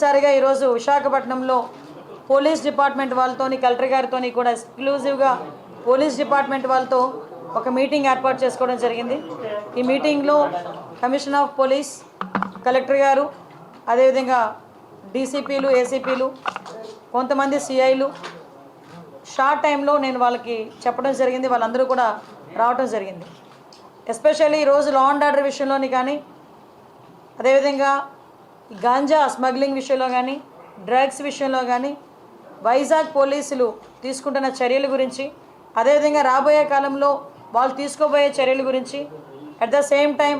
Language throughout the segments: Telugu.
మొదటిసారిగా ఈరోజు విశాఖపట్నంలో పోలీస్ డిపార్ట్మెంట్ వాళ్ళతోని కలెక్టర్ గారితోని కూడా ఎక్స్క్లూజివ్గా పోలీస్ డిపార్ట్మెంట్ వాళ్ళతో ఒక మీటింగ్ ఏర్పాటు చేసుకోవడం జరిగింది. ఈ మీటింగ్లో కమిషనర్ ఆఫ్ పోలీస్, కలెక్టర్ గారు, అదేవిధంగా డీసీపీలు, ఏసీపీలు, కొంతమంది సిఐలు షార్ట్ టైంలో నేను వాళ్ళకి చెప్పడం జరిగింది. వాళ్ళందరూ కూడా రావడం జరిగింది. ఎస్పెషల్లీ ఈరోజు లా అండ్ ఆర్డర్ విషయంలోని కానీ, అదేవిధంగా గాంజా స్మగ్లింగ్ విషయంలో కానీ, డ్రగ్స్ విషయంలో కానీ వైజాగ్ పోలీసులు తీసుకుంటున్న చర్యల గురించి, అదేవిధంగా రాబోయే కాలంలో వాళ్ళు తీసుకోబోయే చర్యల గురించి, అట్ ద సేమ్ టైం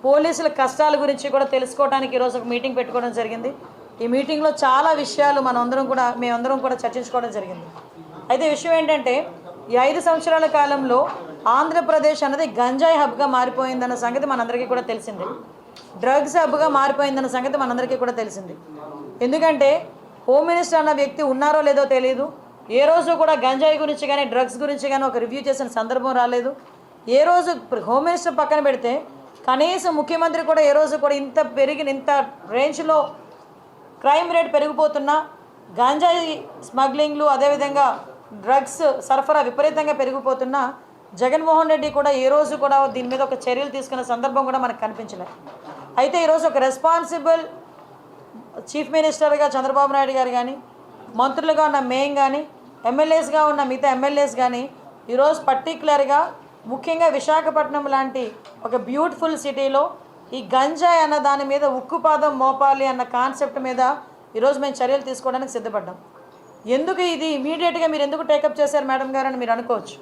పోలీసుల కష్టాల గురించి కూడా తెలుసుకోవడానికి ఈరోజు ఒక మీటింగ్ పెట్టుకోవడం జరిగింది. ఈ మీటింగ్లో చాలా విషయాలు మేమందరం కూడా చర్చించుకోవడం జరిగింది. అయితే విషయం ఏంటంటే, ఈ 5 సంవత్సరాల కాలంలో ఆంధ్రప్రదేశ్ అన్నది గంజాయి హబ్గా మారిపోయిందన్న సంగతి మనందరికీ కూడా తెలిసిందే. డ్రగ్స్ హబ్గా మారిపోయిందన్న సంగతి మనందరికీ కూడా తెలిసింది. ఎందుకంటే హోమ్ మినిస్టర్ అన్న వ్యక్తి ఉన్నారో లేదో తెలియదు. ఏ రోజు కూడా గంజాయి గురించి కానీ, డ్రగ్స్ గురించి కానీ ఒక రివ్యూ చేసిన సందర్భం రాలేదు. ఏ రోజు హోమ్ మినిస్టర్ పక్కన పెడితే కనీసం ముఖ్యమంత్రి కూడా ఏ రోజు కూడా ఇంత రేంజ్లో క్రైమ్ రేట్ పెరిగిపోతున్నా, గంజాయి స్మగ్లింగ్లు, అదేవిధంగా డ్రగ్స్ సరఫరా విపరీతంగా పెరిగిపోతున్నా జగన్మోహన్ రెడ్డి కూడా ఏ రోజు కూడా దీని మీద ఒక చర్యలు తీసుకున్న సందర్భం కూడా మనకు కనిపించలేదు. అయితే ఈరోజు ఒక రెస్పాన్సిబుల్ చీఫ్ మినిస్టర్గా చంద్రబాబు నాయుడు గారు కానీ, మంత్రులుగా ఉన్న మేం కానీ, ఎమ్మెల్యేస్గా ఉన్న మిగతా ఎమ్మెల్యేస్ కానీ ఈరోజు పర్టికులర్గా ముఖ్యంగా విశాఖపట్నం లాంటి ఒక బ్యూటిఫుల్ సిటీలో ఈ గంజాయి అన్న దాని మీద ఉక్కుపాదం మోపాలి అన్న కాన్సెప్ట్ మీద ఈరోజు మేము చర్యలు తీసుకోవడానికి సిద్ధపడ్డాం. ఎందుకు ఇది ఇమీడియట్గా మీరు ఎందుకు టేకప్ చేశారు మేడం గారు అని మీరు అనుకోవచ్చు.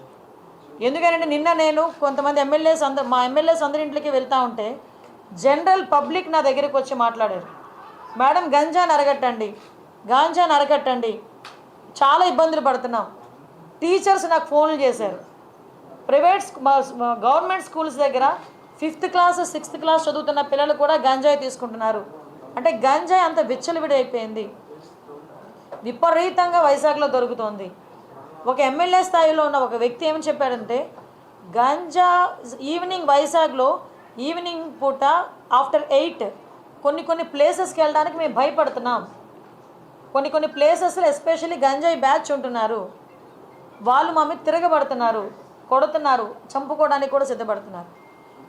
ఎందుకంటే నిన్న నేను కొంతమంది మా ఎమ్మెల్యేస్ అందరి ఇంట్లోకి వెళ్తూ ఉంటే జనరల్ పబ్లిక్ నా దగ్గరికి వచ్చి మాట్లాడారు. మేడం గంజాని అరగట్టండి, చాలా ఇబ్బందులు పడుతున్నాం. టీచర్స్ నాకు ఫోన్లు చేశారు. గవర్నమెంట్ స్కూల్స్ దగ్గర 5th క్లాస్ 6th క్లాస్ చదువుతున్న పిల్లలు కూడా గంజాయి తీసుకుంటున్నారు. అంటే గంజాయి అంత విచ్చలవిడైపోయింది, విపరీతంగా వైజాగ్లో దొరుకుతోంది. ఒక ఎమ్మెల్యే స్థాయిలో ఉన్న ఒక వ్యక్తి ఏమని చెప్పాడంటే, గంజా వైజాగ్లో ఈవినింగ్ పూట ఆఫ్టర్ 8 కొన్ని ప్లేసెస్కి వెళ్ళడానికి మేము భయపడుతున్నాం. కొన్ని ప్లేసెస్లో ఎస్పెషల్లీ గంజాయి బ్యాచ్ ఉంటున్నారు, వాళ్ళు మా మీద తిరగబడుతున్నారు, కొడుతున్నారు, చంపుకోవడానికి కూడా సిద్ధపడుతున్నారు.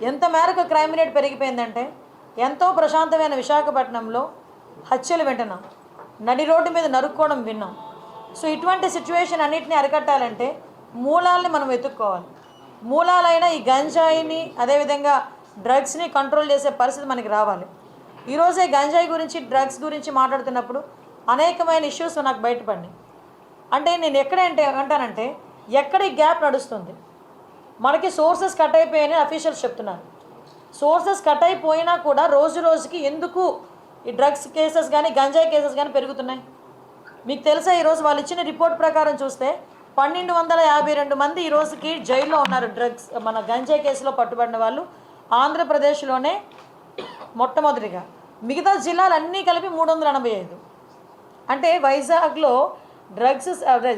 ఎంత మేరకు క్రైమ్ రేట్ పెరిగిపోయిందంటే, ఎంతో ప్రశాంతమైన విశాఖపట్నంలో హత్యలు వింటున్నాం, నడి రోడ్డు మీద నరుక్కోవడం విన్నాం. సో ఇటువంటి సిచ్యువేషన్ అన్నిటిని అరికట్టాలంటే మూలాలని మనం వెతుక్కోవాలి. మూలాలైన ఈ గంజాయిని, అదేవిధంగా డ్రగ్స్ని కంట్రోల్ చేసే పరిస్థితి మనకి రావాలి. ఈరోజే గంజాయి గురించి, డ్రగ్స్ గురించి మాట్లాడుతున్నప్పుడు అనేకమైన ఇష్యూస్ నాకు బయటపడినాయి. అంటే నేను అంటానంటే ఎక్కడ ఈ గ్యాప్ నడుస్తుంది, మనకి సోర్సెస్ కట్ అయిపోయాయని అఫీషియల్స్ చెప్తున్నారు. సోర్సెస్ కట్ అయిపోయినా కూడా రోజు రోజుకి ఎందుకు ఈ డ్రగ్స్ కేసెస్ కానీ, గంజాయి కేసెస్ కానీ పెరుగుతున్నాయి? మీకు తెలుసా, ఈరోజు వాళ్ళు ఇచ్చిన రిపోర్ట్ ప్రకారం చూస్తే 1252 మంది ఈ రోజుకి జైల్లో ఉన్నారు. మన గంజాయి కేసులో పట్టుబడిన వాళ్ళు ఆంధ్రప్రదేశ్లోనే మొట్టమొదటిగా. మిగతా జిల్లాలన్నీ కలిపి 385. అంటే వైజాగ్లో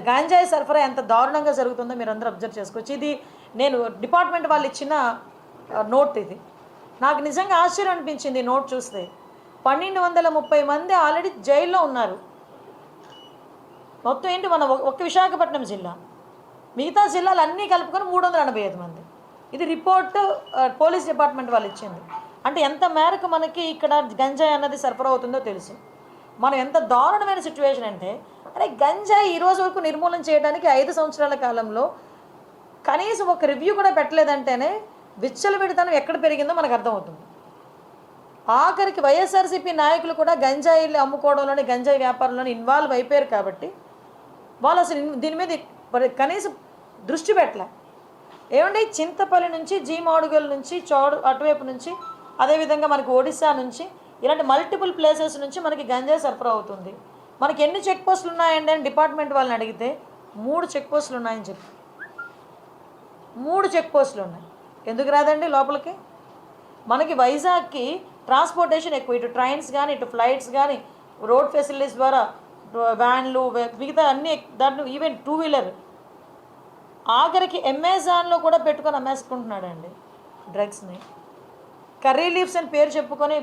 గంజాయి సరఫరా ఎంత దారుణంగా జరుగుతుందో మీరు అందరూ అబ్జర్వ్ చేసుకోవచ్చు. ఇది నేను డిపార్ట్మెంట్ వాళ్ళు ఇచ్చిన నోట్. ఇది నాకు నిజంగా ఆశ్చర్యం అనిపించింది నోట్ చూస్తే. 1230 మంది ఆల్రెడీ జైల్లో ఉన్నారు. మొత్తం ఏంటి, మన ఒక్క విశాఖపట్నం జిల్లా, మిగతా జిల్లాలు అన్నీ కలుపుకొని 385 మంది. ఇది రిపోర్ట్ పోలీస్ డిపార్ట్మెంట్ వాళ్ళు ఇచ్చింది. అంటే ఎంత మేరకు మనకి ఇక్కడ గంజాయి అన్నది సరఫరా అవుతుందో తెలుసు. మనం ఎంత దారుణమైన సిచ్యువేషన్ అంటే, అరే గంజాయి ఈరోజు వరకు నిర్మూలన చేయడానికి 5 సంవత్సరాల కాలంలో కనీసం ఒక రివ్యూ కూడా పెట్టలేదంటేనే విచ్చలవిడితనం ఎక్కడ పెరిగిందో మనకు అర్థమవుతుంది. ఆఖరికి వైఎస్ఆర్సీపీ నాయకులు కూడా గంజాయిలు అమ్ముకోవడంలోని, గంజాయి వ్యాపారంలోని ఇన్వాల్వ్ అయిపోయారు. కాబట్టి వాళ్ళు అసలు దీని మీద కనీసం దృష్టి పెట్టలే. ఏమంటే చింతపల్లి నుంచి, జీమాడుగల్ నుంచి, అటువైపు నుంచి, అదేవిధంగా మనకి ఒడిశా నుంచి, ఇలాంటి మల్టిపుల్ ప్లేసెస్ నుంచి మనకి గంజాయి సరఫరా అవుతుంది. మనకి ఎన్ని చెక్ పోస్టులు ఉన్నాయండి అని డిపార్ట్మెంట్ వాళ్ళని అడిగితే 3 చెక్ పోస్టులు ఉన్నాయని చెప్పి. 3 చెక్ పోస్టులు ఉన్నాయి. ఎందుకు రాదండి లోపలికి? మనకి వైజాగ్కి ట్రాన్స్పోర్టేషన్ ఎక్కువ, ఇటు ట్రైన్స్ కానీ, ఇటు ఫ్లైట్స్ కానీ, రోడ్ ఫెసిలిటీస్ ద్వారా వ్యాన్లు, మిగతా అన్నీ, దాంట్లో ఈవెన్ 2 వీలర్, ఆఖరికి అమెజాన్లో కూడా పెట్టుకొని అమ్మేసుకుంటున్నాడండి డ్రగ్స్ని. కర్రీ లీవ్స్ అని పేరు చెప్పుకొని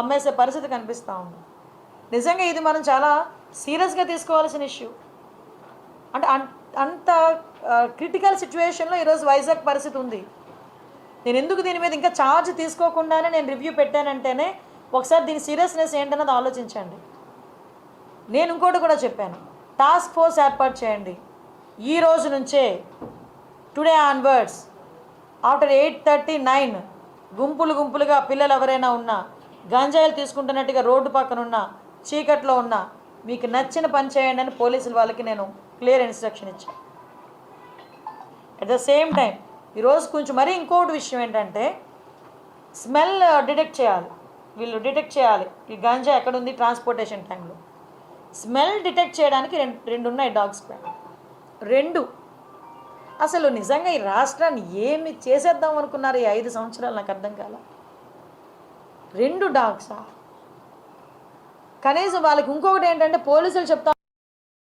అమ్మేసే పరిస్థితి కనిపిస్తూ ఉంది. నిజంగా ఇది మనం చాలా సీరియస్గా తీసుకోవాల్సిన ఇష్యూ. అంటే అంత క్రిటికల్ సిచ్యువేషన్లో ఈరోజు వైజాగ్ పరిస్థితి ఉంది. నేను ఎందుకు దీని మీద ఇంకా ఛార్జ్ తీసుకోకుండానే నేను రివ్యూ పెట్టానంటేనే ఒకసారి దీని సీరియస్నెస్ ఏంటన్నది ఆలోచించండి. నేను ఇంకోటి కూడా చెప్పాను, టాస్క్ ఫోర్స్ ఏర్పాటు చేయండి. ఈ రోజు నుంచే టుడే ఆన్వర్డ్స్ ఆఫ్టర్ 8:39 గుంపులుగా పిల్లలు ఎవరైనా ఉన్నా, గంజాయిలు తీసుకుంటున్నట్టుగా రోడ్డు పక్కన ఉన్నా, చీకట్లో ఉన్నా, మీకు నచ్చిన పని చేయండి అని పోలీసుల వాళ్ళకి నేను క్లియర్ ఇన్స్ట్రక్షన్ ఇచ్చాను. అట్ ద సేమ్ టైం ఈరోజు కొంచెం మరీ ఇంకోటి విషయం ఏంటంటే, స్మెల్ డిటెక్ట్ చేయాలి. వీళ్ళు డిటెక్ట్ చేయాలి ఈ గంజా ఎక్కడుంది ట్రాన్స్పోర్టేషన్ టైంలో. స్మెల్ డిటెక్ట్ చేయడానికి రెండు ఉన్నాయి డాగ్ స్క్వాడ్. 2 అసలు నిజంగా ఈ రాష్ట్రాన్ని ఏమి చేసేద్దాం అనుకున్నారు ఈ 5 సంవత్సరాలు? నాకు అర్థం కాల. 2 డాగ్సా? కనీసం వాళ్ళకి ఇంకొకటి ఏంటంటే పోలీసులు చెప్తా